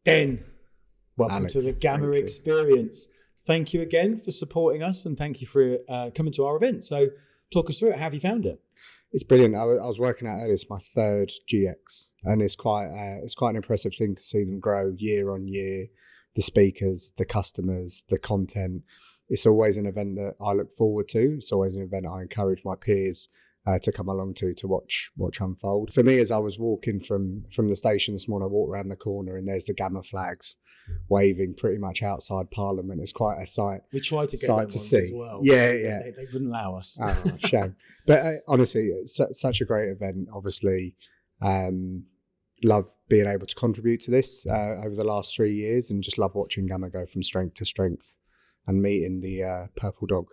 Den, welcome Alex, to the Gamma Experience. Thank you again for supporting us, and thank you for coming to our event. So talk us through it. How have you found it? It's brilliant. I was working out earlier. It's my third GX, and it's quite an impressive thing to see them grow year on year. The speakers, the customers, the content. It's always an event that I look forward to. It's always an event I encourage my peers to come along to watch unfold. For me, as I was walking from the station this morning, I walked around the corner and there's the Gamma flags waving pretty much outside Parliament. It's quite a sight. We tried to get sight them to see as well. Yeah. They wouldn't allow us. Oh, shame. But honestly, it's such a great event. Obviously, love being able to contribute to this over the last 3 years, and just love watching Gamma go from strength to strength and meeting the purple dog.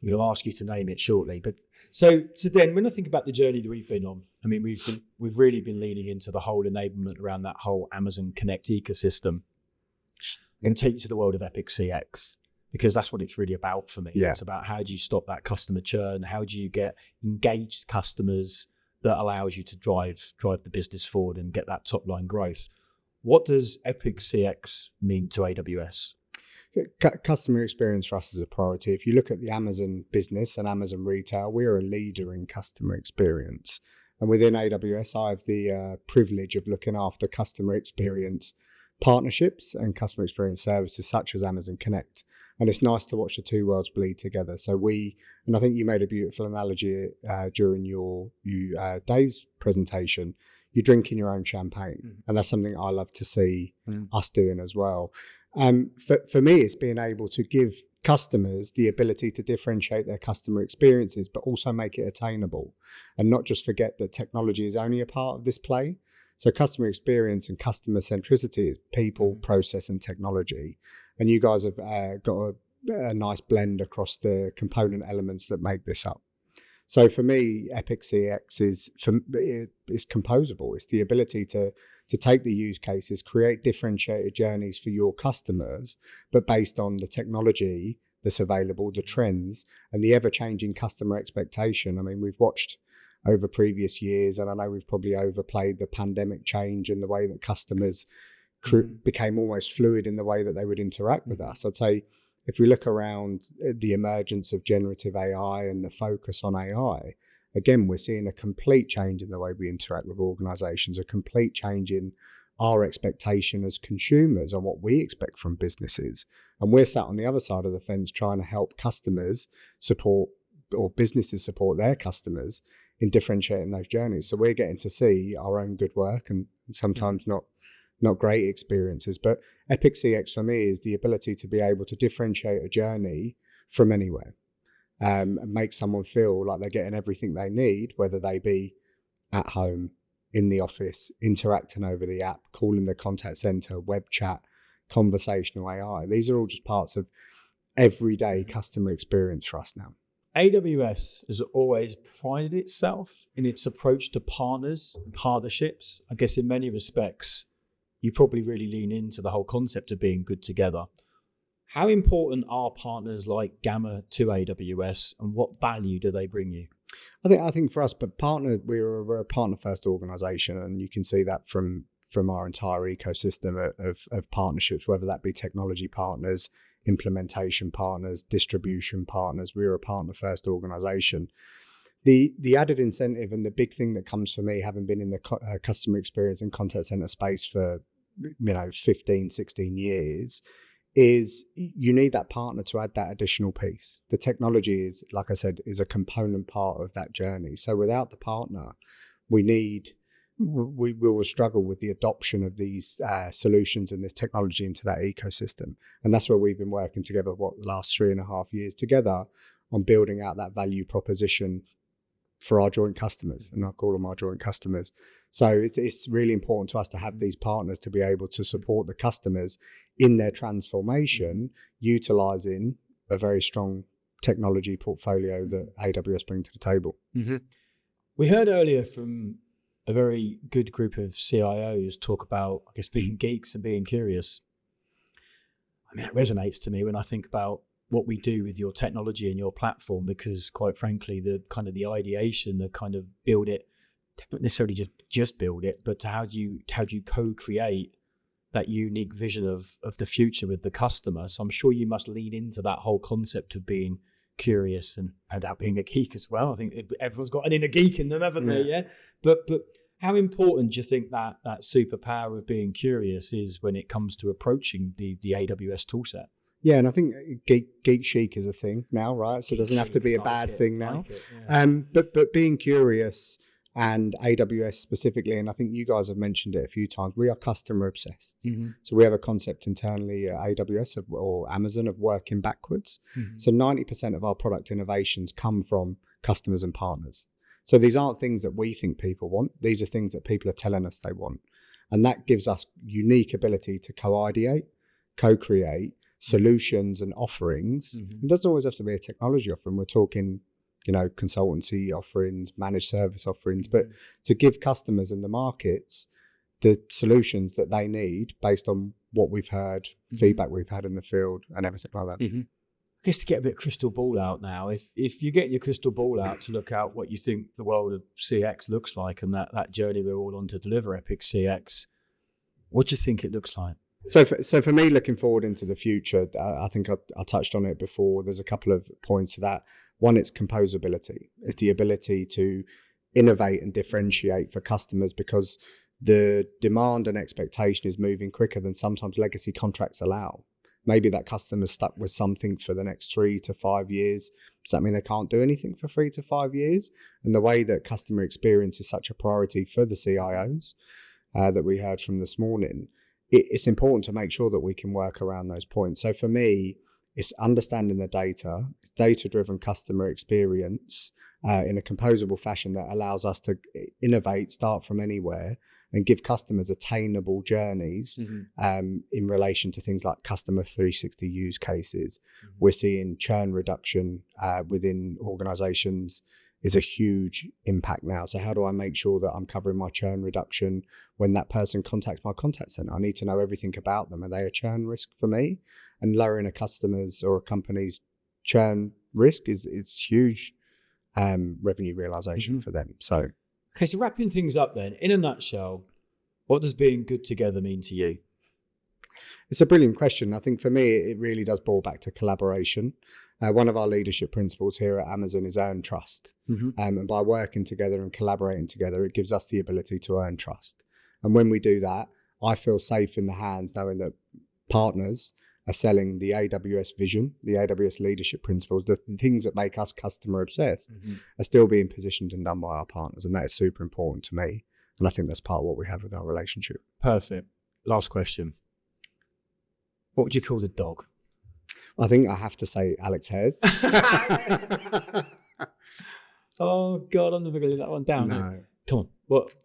We'll ask you to name it shortly. But so then, when I think about the journey that we've been on, I mean, we've really been leaning into the whole enablement around that whole Amazon Connect ecosystem. I'm going to take you to the world of Epic CX, because that's what it's really about for me. Yeah. It's about how do you stop that customer churn? How do you get engaged customers that allows you to drive the business forward and get that top line growth? What does Epic CX mean to AWS? Customer experience for us is a priority. If you look at the Amazon business and Amazon retail, we're a leader in customer experience. And within AWS, I have the privilege of looking after customer experience partnerships and customer experience services such as Amazon Connect. And it's nice to watch the two worlds bleed together. So and I think you made a beautiful analogy during your day's presentation. You're drinking your own champagne. And that's something I love to see us doing as well. For me, it's being able to give customers the ability to differentiate their customer experiences, but also make it attainable, and not just forget that technology is only a part of this play. So customer experience and customer centricity is people, process, and technology. And you guys have got a nice blend across the component elements that make this up. So for me, Epic CX is composable. It's the ability to take the use cases, create differentiated journeys for your customers, but based on the technology that's available, the trends, and the ever-changing customer expectation. I mean, we've watched over previous years, and I know we've probably overplayed the pandemic change and the way that customers became almost fluid in the way that they would interact with us. I'd say if we look around the emergence of generative AI and the focus on AI, again, we're seeing a complete change in the way we interact with organizations, a complete change in our expectation as consumers on what we expect from businesses. And we're sat on the other side of the fence trying to help customers support, or businesses support their customers in differentiating those journeys. So we're getting to see our own good work and sometimes not great experiences. But Epic CX for me is the ability to be able to differentiate a journey from anywhere. And make someone feel like they're getting everything they need, whether they be at home, in the office, interacting over the app, calling the contact center, web chat, conversational AI. These are all just parts of everyday customer experience for us now. AWS has always prided itself in its approach to partners and partnerships. I guess in many respects, you probably really lean into the whole concept of being good together. How important are partners like Gamma to AWS, and what value do they bring you? I think for us, but we're a partner first organization, and you can see that from our entire ecosystem of partnerships, whether that be technology partners, implementation partners, distribution partners. We're a partner first organization. The added incentive and the big thing that comes for me, having been in the customer experience and contact center space for 15, 16 years, is you need that partner to add that additional piece. The technology is, like I said, is a component part of that journey. So without the partner, we will struggle with the adoption of these solutions and this technology into that ecosystem. And that's where we've been working together, the last 3.5 years together on building out that value proposition for our joint customers, and I call them our joint customers. So it's really important to us to have these partners to be able to support the customers in their transformation, utilizing a very strong technology portfolio that AWS bring to the table. Mm-hmm. We heard earlier from a very good group of CIOs talk about, I guess, being geeks and being curious. I mean, that resonates to me when I think about what we do with your technology and your platform, because quite frankly, the kind of the ideation, the kind of build it, not necessarily just build it, but how do you co-create that unique vision of the future with the customer. So I'm sure you must lean into that whole concept of being curious and about being a geek as well. I think everyone's got an inner geek in them, haven't they? Yeah. But how important do you think that superpower of being curious is when it comes to approaching the AWS toolset? Yeah, and I think geek chic is a thing now, right? So it doesn't have to be a bad thing now. But being curious, and AWS specifically, and I think you guys have mentioned it a few times, we are customer obsessed. Mm-hmm. So we have a concept internally at AWS or Amazon of working backwards. Mm-hmm. So 90% of our product innovations come from customers and partners. So these aren't things that we think people want. These are things that people are telling us they want. And that gives us unique ability to co-ideate, co-create solutions and offerings. Mm-hmm. It doesn't always have to be a technology offering. We're talking, consultancy offerings, managed service offerings, but to give customers and the markets the solutions that they need based on what we've heard, feedback we've had in the field and everything like that. Mm-hmm. I guess to get a bit of crystal ball out now, if you get your crystal ball out to look out what you think the world of CX looks like and that journey we're all on to deliver epic CX, what do you think it looks like? So for me, looking forward into the future, I think I touched on it before. There's a couple of points to that. One, it's composability. It's the ability to innovate and differentiate for customers because the demand and expectation is moving quicker than sometimes legacy contracts allow. Maybe that customer's stuck with something for the next 3 to 5 years. Does that mean they can't do anything for 3 to 5 years? And the way that customer experience is such a priority for the CIOs that we heard from this morning, it's important to make sure that we can work around those points. So for me, it's understanding the data, it's data-driven customer experience in a composable fashion that allows us to innovate, start from anywhere, and give customers attainable journeys in relation to things like customer 360 use cases. We're seeing churn reduction within organizations is a huge impact now. So how do I make sure that I'm covering my churn reduction when that person contacts my contact center? I need to know everything about them. Are they a churn risk for me? And lowering a customer's or a company's churn risk is huge revenue realization for them. So, okay, so wrapping things up then, in a nutshell, what does being good together mean to you? It's a brilliant question. I think for me, it really does boil back to collaboration. One of our leadership principles here at Amazon is earn trust. And by working together and collaborating together, it gives us the ability to earn trust. And when we do that, I feel safe in the hands knowing that partners are selling the AWS vision, the AWS leadership principles, the things that make us customer obsessed are still being positioned and done by our partners. And that is super important to me. And I think that's part of what we have with our relationship. Perfect. Last question. What would you call the dog? I think I have to say Alex Hares. Oh, God, I'm never going to let that one down. No. Come on. What?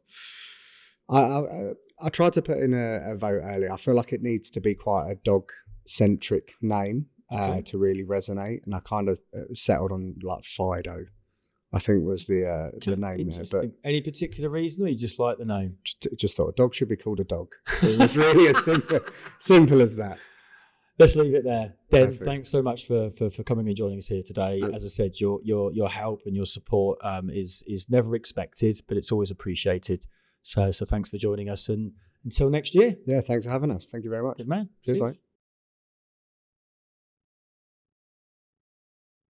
I tried to put in a vote earlier. I feel like it needs to be quite a dog-centric name to really resonate. And I kind of settled on like Fido, I think was the name there. But any particular reason, or you just like the name? Just thought a dog should be called a dog. It was really as simple as that. Let's leave it there. Den, Perfect. Thanks so much for coming and joining us here today. As I said, your help and your support is never expected, but it's always appreciated. So thanks for joining us, and until next year. Yeah, thanks for having us. Thank you very much. Good man. Cheers, mate.